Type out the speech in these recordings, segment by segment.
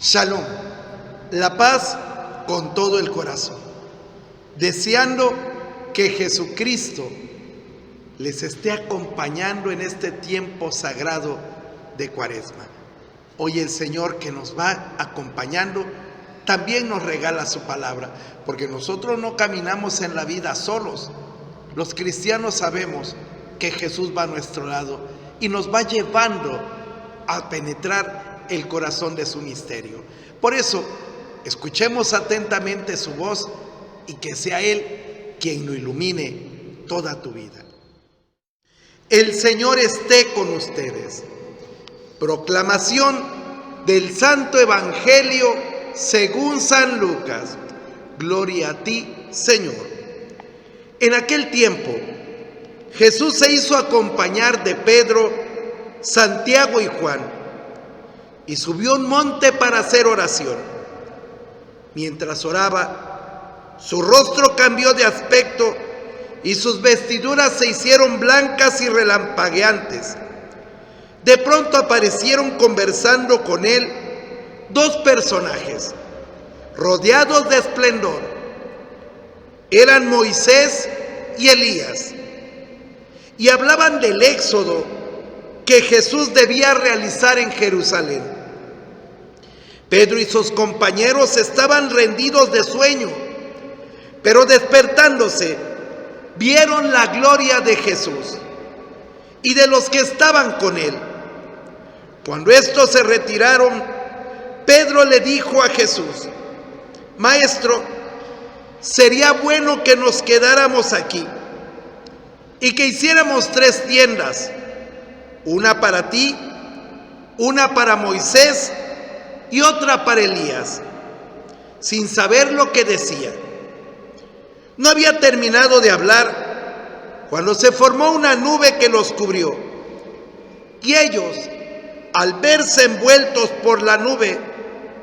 Shalom, la paz con todo el corazón, deseando que Jesucristo les esté acompañando en este tiempo sagrado de Cuaresma. Hoy el Señor que nos va acompañando también nos regala su palabra, porque nosotros no caminamos en la vida solos. Los cristianos sabemos que Jesús va a nuestro lado y nos va llevando a penetrar el corazón de su misterio. Por eso, escuchemos atentamente su voz y que sea Él quien lo ilumine toda tu vida. El Señor esté con ustedes. Proclamación del Santo Evangelio según San Lucas. Gloria a ti, Señor. En aquel tiempo, Jesús se hizo acompañar de Pedro, Santiago y Juan, y subió a un monte para hacer oración. Mientras oraba, su rostro cambió de aspecto y sus vestiduras se hicieron blancas y relampagueantes. De pronto aparecieron conversando con él dos personajes, rodeados de esplendor. Eran Moisés y Elías, y hablaban del éxodo que Jesús debía realizar en Jerusalén. Pedro y sus compañeros estaban rendidos de sueño, pero despertándose, vieron la gloria de Jesús y de los que estaban con él. Cuando estos se retiraron, Pedro le dijo a Jesús: Maestro, sería bueno que nos quedáramos aquí y que hiciéramos 3 tiendas, una para ti, una para Moisés y otra para Elías, sin saber lo que decía. No había terminado de hablar cuando se formó una nube que los cubrió, y ellos, al verse envueltos por la nube,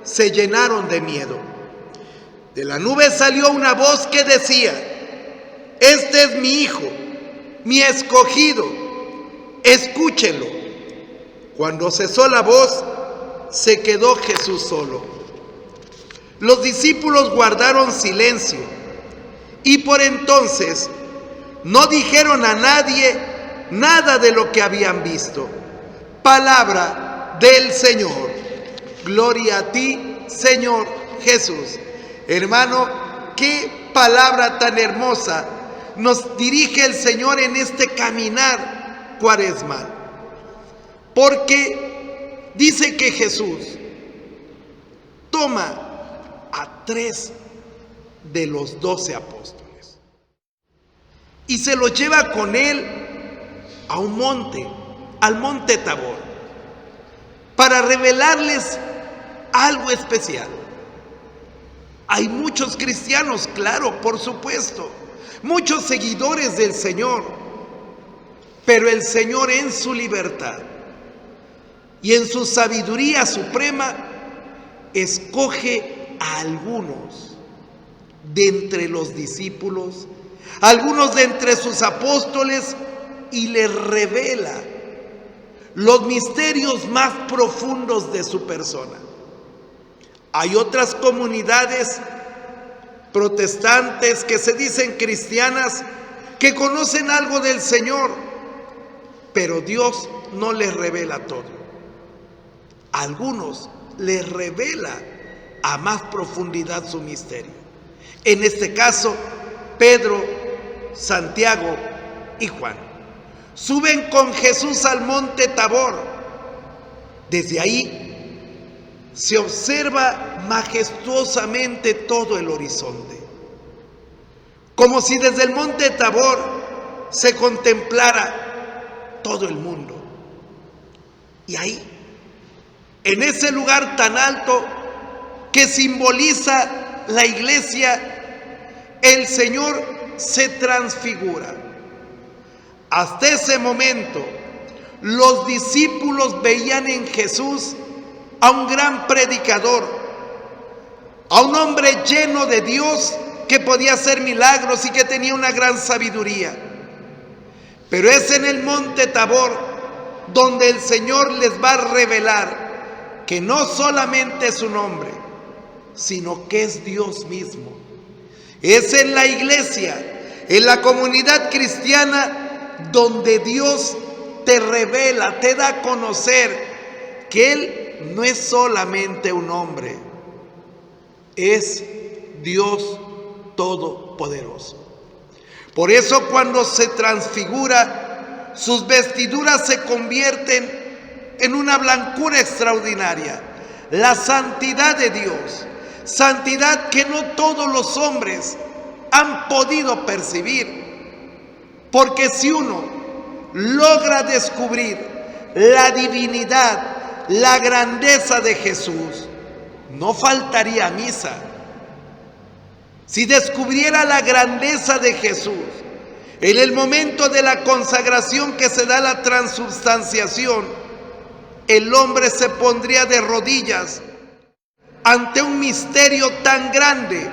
se llenaron de miedo. De la nube salió una voz que decía: Este es mi Hijo, mi escogido, escúchenlo. Cuando cesó la voz, se quedó Jesús solo. Los discípulos guardaron silencio y por entonces no dijeron a nadie nada de lo que habían visto. Palabra del Señor. Gloria a ti, Señor Jesús. Hermano, qué palabra tan hermosa nos dirige el Señor en este caminar cuaresmal. Porque dice que Jesús toma a 3 de los 12 apóstoles y se los lleva con él a un monte, al monte Tabor, para revelarles algo especial. Hay muchos cristianos, claro, por supuesto, muchos seguidores del Señor, pero el Señor en su libertad y en su sabiduría suprema escoge a algunos de entre los discípulos, algunos de entre sus apóstoles, y les revela los misterios más profundos de su persona. Hay otras comunidades protestantes que se dicen cristianas que conocen algo del Señor, pero Dios no les revela todo. A algunos les revela a más profundidad su misterio. En este caso, Pedro, Santiago y Juan suben con Jesús al monte Tabor. Desde ahí se observa majestuosamente todo el horizonte, como si desde el monte Tabor se contemplara todo el mundo. Y ahí, en ese lugar tan alto que simboliza la iglesia, el Señor se transfigura. Hasta ese momento, los discípulos veían en Jesús a un gran predicador, a un hombre lleno de Dios que podía hacer milagros y que tenía una gran sabiduría. Pero es en el monte Tabor donde el Señor les va a revelar que no solamente es un hombre, sino que es Dios mismo. Es en la iglesia, en la comunidad cristiana, donde Dios te revela, te da a conocer que Él no es solamente un hombre, es Dios todopoderoso. Por eso cuando se transfigura, sus vestiduras se convierten en una blancura extraordinaria, la santidad de Dios, santidad que no todos los hombres han podido percibir, porque si uno logra descubrir la divinidad, la grandeza de Jesús, no faltaría misa. Si descubriera la grandeza de Jesús, en el momento de la consagración que se da la transubstanciación, el hombre se pondría de rodillas ante un misterio tan grande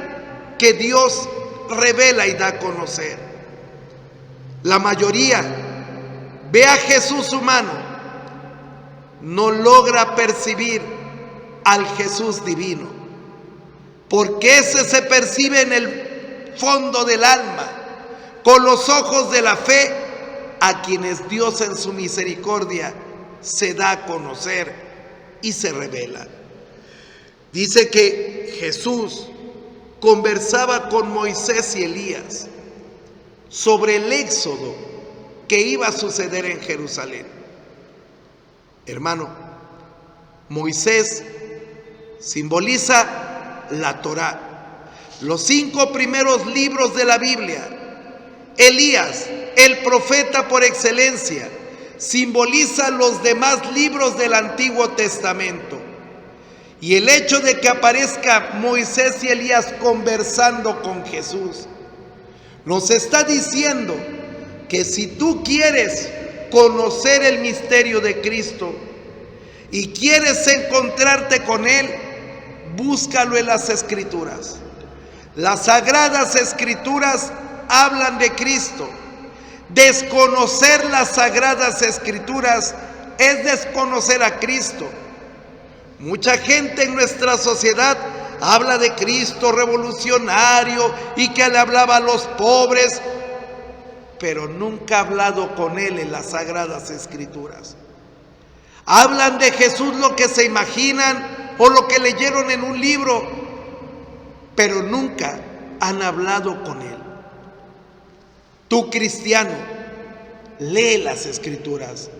que Dios revela y da a conocer. La mayoría ve a Jesús humano, no logra percibir al Jesús divino, porque ese se percibe en el fondo del alma, con los ojos de la fe, a quienes Dios en su misericordia se da a conocer y se revela. Dice que Jesús conversaba con Moisés y Elías sobre el éxodo que iba a suceder en Jerusalén. Hermano, Moisés simboliza la Torá, los 5 primeros libros de la Biblia. Elías, el profeta por excelencia, simboliza los demás libros del Antiguo Testamento. Y el hecho de que aparezca Moisés y Elías conversando con Jesús nos está diciendo que si tú quieres conocer el misterio de Cristo y quieres encontrarte con Él, búscalo en las Escrituras. Las Sagradas Escrituras hablan de Cristo. Desconocer las Sagradas Escrituras es desconocer a Cristo. Mucha gente en nuestra sociedad habla de Cristo revolucionario y que le hablaba a los pobres, pero nunca ha hablado con Él en las Sagradas Escrituras. Hablan de Jesús lo que se imaginan o lo que leyeron en un libro, pero nunca han hablado con Él. Tú, cristiano, lee las Escrituras.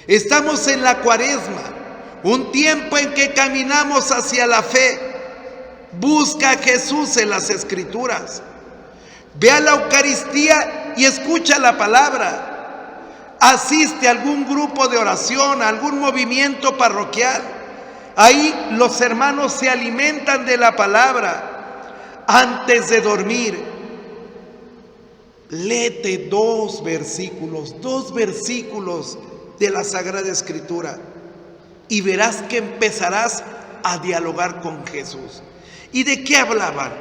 Estamos en la Cuaresma, un tiempo en que caminamos hacia la fe. Busca a Jesús en las Escrituras. Ve a la Eucaristía y escucha la palabra. Asiste a algún grupo de oración, a algún movimiento parroquial. Ahí los hermanos se alimentan de la palabra. Antes de dormir, léete 2 versículos de la Sagrada Escritura y verás que empezarás a dialogar con Jesús. ¿Y de qué hablaban?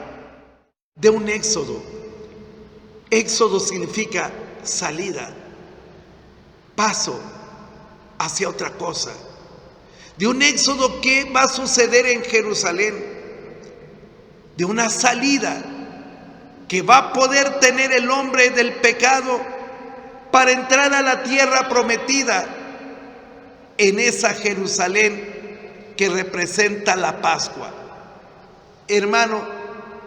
De un éxodo. Éxodo significa salida, paso hacia otra cosa. De un éxodo que va a suceder en Jerusalén, de una salida que va a poder tener el hombre del pecado para entrar a la tierra prometida, en esa Jerusalén que representa la Pascua. Hermano,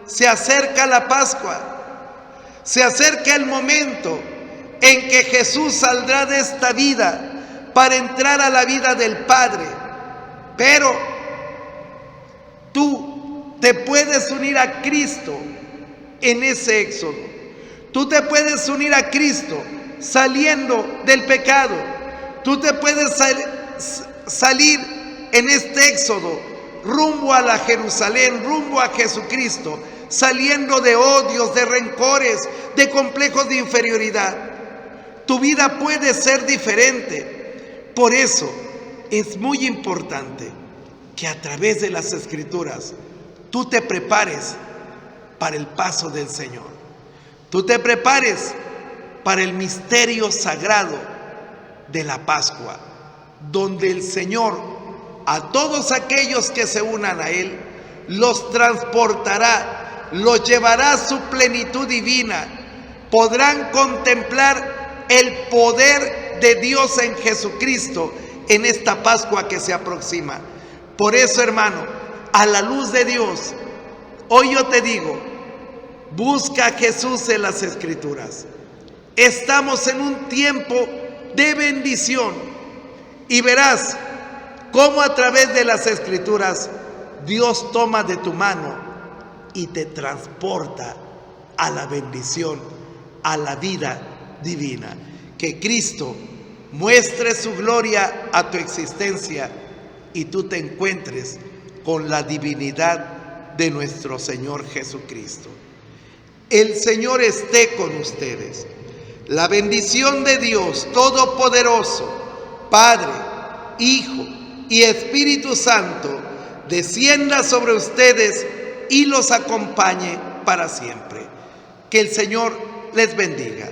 se acerca la Pascua, se acerca el momento en que Jesús saldrá de esta vida para entrar a la vida del Padre. Pero tú te puedes unir a Cristo en ese éxodo. Tú te puedes unir a Cristo saliendo del pecado. Tú te puedes salir en este éxodo rumbo a la Jerusalén, rumbo a Jesucristo, saliendo de odios, de rencores, de complejos de inferioridad. Tu vida puede ser diferente. Por eso es muy importante que a través de las Escrituras tú te prepares para el paso del Señor. Tú te prepares para el misterio sagrado de la Pascua, donde el Señor a todos aquellos que se unan a Él, los transportará, los llevará a su plenitud divina. Podrán contemplar el poder de Dios en Jesucristo en esta Pascua que se aproxima. Por eso, hermano, a la luz de Dios, hoy yo te digo, busca a Jesús en las Escrituras. Estamos en un tiempo de bendición y verás cómo a través de las Escrituras Dios toma de tu mano y te transporta a la bendición, a la vida divina. Que Cristo muestre su gloria a tu existencia y tú te encuentres con la divinidad de nuestro Señor Jesucristo. El Señor esté con ustedes. La bendición de Dios Todopoderoso, Padre, Hijo y Espíritu Santo, descienda sobre ustedes y los acompañe para siempre. Que el Señor les bendiga.